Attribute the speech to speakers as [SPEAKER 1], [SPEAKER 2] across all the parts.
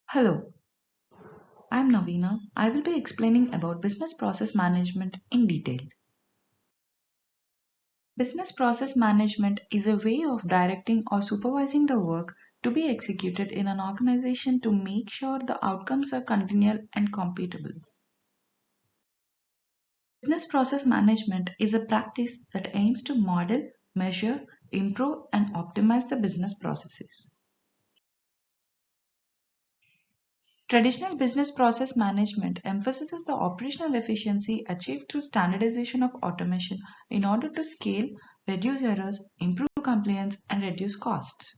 [SPEAKER 1] Hello, I'm Naveena. I will be explaining about business process management in detail. Business process management is a way of directing or supervising the work to be executed in an organization to make sure the outcomes are continual and computable. Business process management is a practice that aims to model, measure, improve, and optimize the business processes. Traditional business process management emphasizes the operational efficiency achieved through standardization of automation in order to scale, reduce errors, improve compliance, and reduce costs.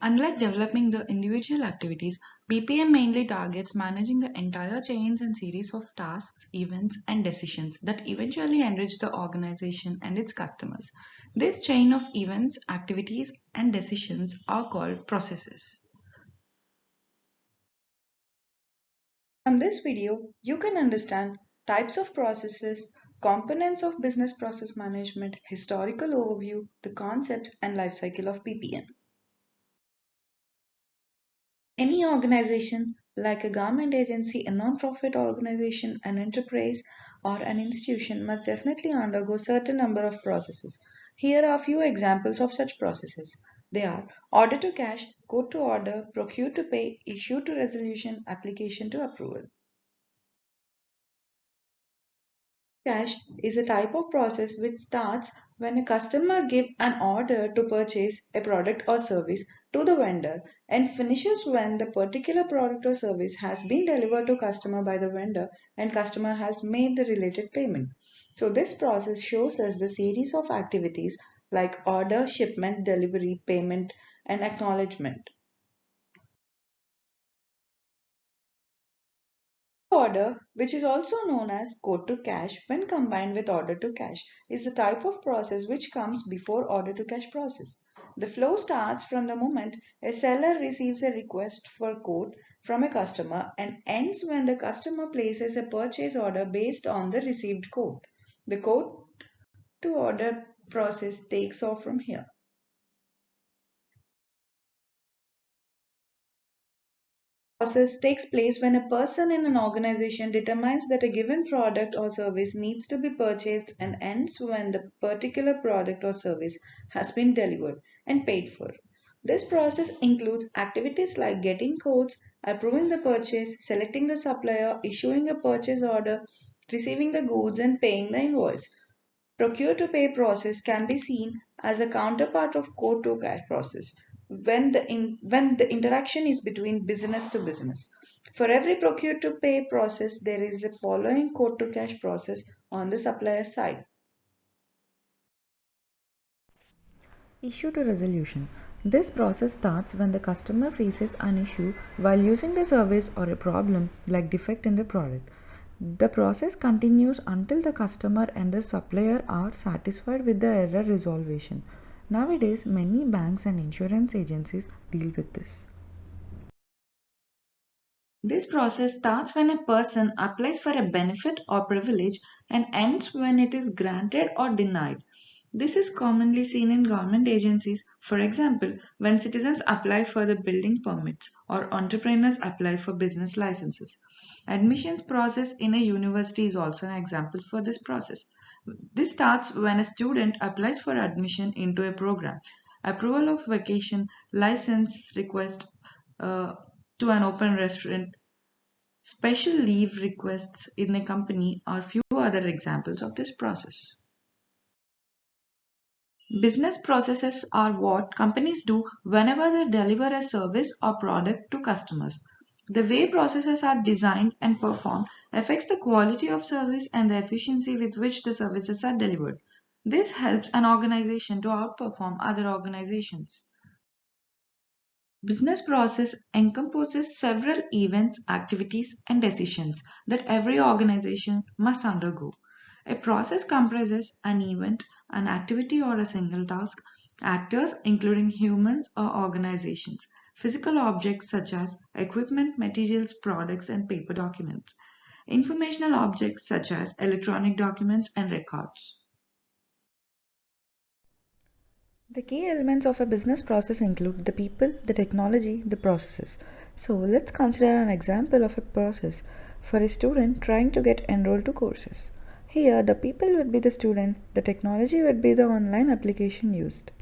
[SPEAKER 1] Unlike developing the individual activities, BPM mainly targets managing the entire chains and series of tasks, events, and decisions that eventually enrich the organization and its customers. This chain of events, activities, and decisions are called processes. From this video, you can understand types of processes, components of business process management, historical overview, the concepts and life cycle of BPM. Any organization, like a government agency, a non-profit organization, an enterprise, or an institution, must definitely undergo certain number of processes. Here are a few examples of such processes. They are order to cash, quote to order, procure to pay, issue to resolution, application to approval. Cash is a type of process which starts when a customer gives an order to purchase a product or service to the vendor and finishes when the particular product or service has been delivered to customer by the vendor and customer has made the related payment. So this process shows us the series of activities like order, shipment, delivery, payment and acknowledgement. Order, which is also known as quote to cash when combined with order to cash, is the type of process which comes before order to cash process. The flow starts from the moment a seller receives a request for quote from a customer and ends when the customer places a purchase order based on the received quote. The quote to order process takes off from here. Process takes place when a person in an organization determines that a given product or service needs to be purchased and ends when the particular product or service has been delivered and paid for. This process includes activities like getting quotes, approving the purchase, selecting the supplier, issuing a purchase order, receiving the goods and paying the invoice. Procure to pay process can be seen as a counterpart of quote to cash process when the interaction is between business to business. For every procure to pay process, there is a following quote to cash process on the supplier side.
[SPEAKER 2] Issue to resolution. This process starts when the customer faces an issue while using the service or a problem like defect in the product. The process continues until the customer and the supplier are satisfied with the error resolution. Nowadays, many banks and insurance agencies deal with this.
[SPEAKER 1] This process starts when a person applies for a benefit or privilege and ends when it is granted or denied. This is commonly seen in government agencies, for example, when citizens apply for the building permits or entrepreneurs apply for business licenses. Admissions process in a university is also an example for this process. This starts when a student applies for admission into a program. Approval of vacation, license request, uh, to an open restaurant, special leave requests in a company are few other examples of this process. Business processes are what companies do whenever they deliver a service or product to customers. The way processes are designed and performed affects the quality of service and the efficiency with which the services are delivered. This helps an organization to outperform other organizations. Business process encompasses several events, activities, and decisions that every organization must undergo. A process comprises an event, an activity, or a single task, actors, including humans or organizations, physical objects such as equipment, materials, products, and paper documents, informational objects such as electronic documents and records.
[SPEAKER 2] The key elements of a business process include the people, the technology, the processes. So let's consider an example of a process for a student trying to get enrolled to courses. Here, the people would be the student, the technology would be the online application used.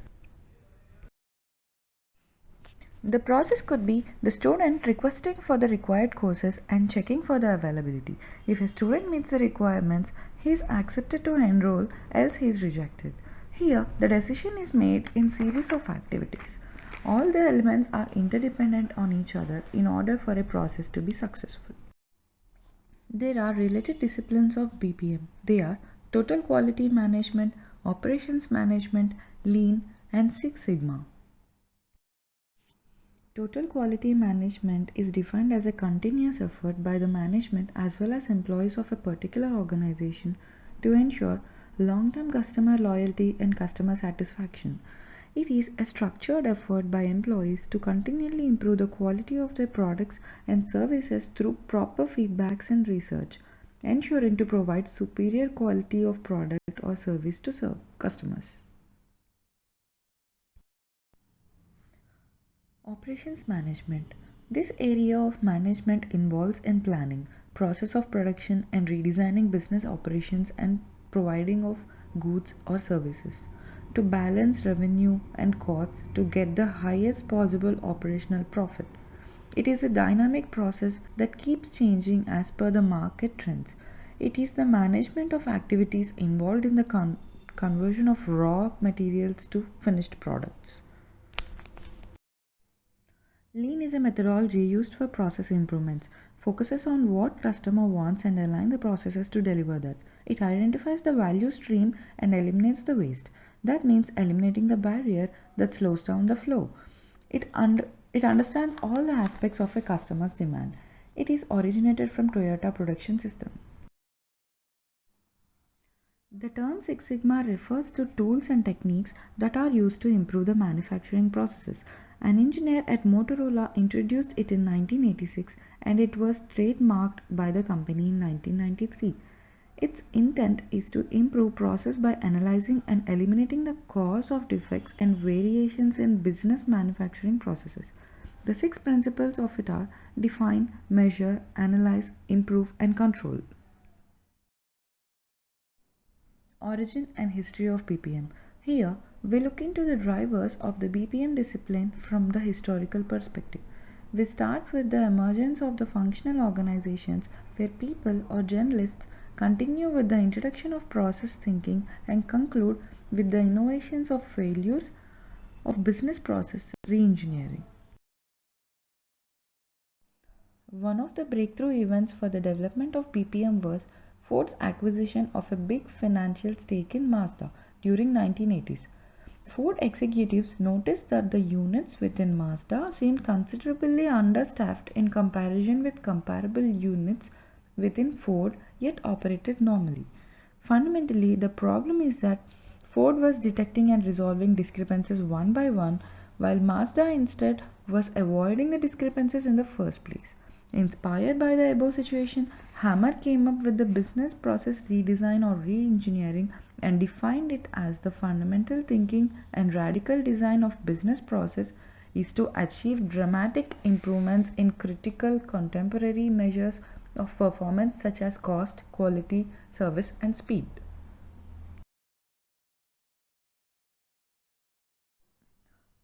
[SPEAKER 2] The process could be the student requesting for the required courses and checking for the availability. If a student meets the requirements, he is accepted to enroll, else he is rejected. Here, the decision is made in series of activities. All the elements are interdependent on each other in order for a process to be successful. There are related disciplines of BPM. They are Total Quality Management, Operations Management, Lean, and Six Sigma. Total quality management is defined as a continuous effort by the management as well as employees of a particular organization to ensure long term customer loyalty and customer satisfaction. It is a structured effort by employees to continually improve the quality of their products and services through proper feedbacks and research, ensuring to provide superior quality of product or service to serve customers. Operations management. This area of management involves in planning, process of production and redesigning business operations and providing of goods or services to balance revenue and costs to get the highest possible operational profit. It is a dynamic process that keeps changing as per the market trends. It is the management of activities involved in the conversion of raw materials to finished products. Lean is a methodology used for process improvements, focuses on what customer wants and align the processes to deliver that. It identifies the value stream and eliminates the waste. That means eliminating the barrier that slows down the flow. It understands all the aspects of a customer's demand. It is originated from Toyota production system. The term Six Sigma refers to tools and techniques that are used to improve the manufacturing processes. An engineer at Motorola introduced it in 1986 and it was trademarked by the company in 1993. Its intent is to improve process by analyzing and eliminating the cause of defects and variations in business manufacturing processes. The six principles of it are define, measure, analyze, improve, and control. Origin and history of BPM. Here, we look into the drivers of the BPM discipline from the historical perspective. We start with the emergence of the functional organizations where people or journalists continue with the introduction of process thinking and conclude with the innovations of failures of business process reengineering. One of the breakthrough events for the development of BPM was Ford's acquisition of a big financial stake in Mazda during 1980s. Ford executives noticed that the units within Mazda seemed considerably understaffed in comparison with comparable units within Ford yet operated normally. Fundamentally, the problem is that Ford was detecting and resolving discrepancies one by one, while Mazda instead was avoiding the discrepancies in the first place. Inspired by the above situation, Hammer came up with the business process redesign or re-engineering and defined it as the fundamental thinking and radical design of business process is to achieve dramatic improvements in critical contemporary measures of performance such as cost, quality, service and speed.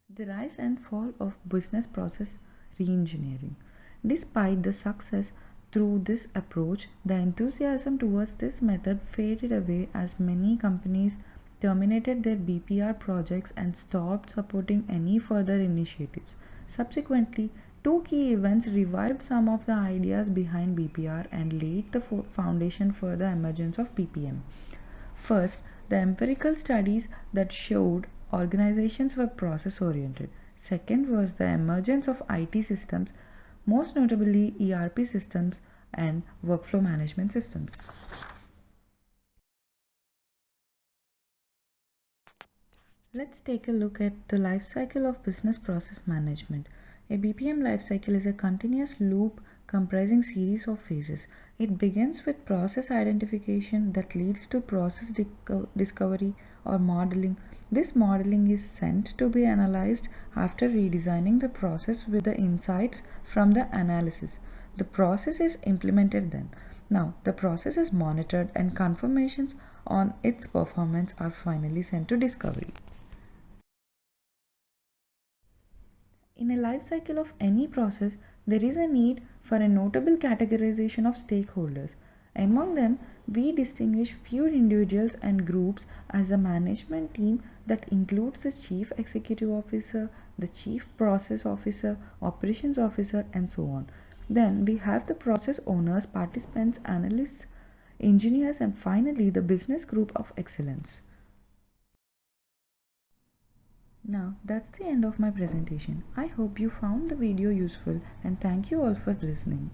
[SPEAKER 2] The rise and fall of business process reengineering. Despite the success through this approach, the enthusiasm towards this method faded away as many companies terminated their BPR projects and stopped supporting any further initiatives. Subsequently, two key events revived some of the ideas behind BPR and laid the foundation for the emergence of BPM. First, the empirical studies that showed organizations were process oriented. Second was the emergence of IT systems, most notably ERP systems and workflow management systems. Let's take a look at the life cycle of business process management. A BPM life cycle is a continuous loop comprising series of phases. It begins with process identification that leads to process discovery or modeling. This modeling is sent to be analyzed after redesigning the process with the insights from the analysis. The process is implemented then. Now, the process is monitored and confirmations on its performance are finally sent to discovery. In a life cycle of any process, there is a need for a notable categorization of stakeholders. Among them, we distinguish few individuals and groups as a management team that includes the chief executive officer, the chief process officer, operations officer, and so on. Then we have the process owners, participants, analysts, engineers, and finally the business group of excellence. Now that's the end of my presentation. I hope you found the video useful and thank you all for listening.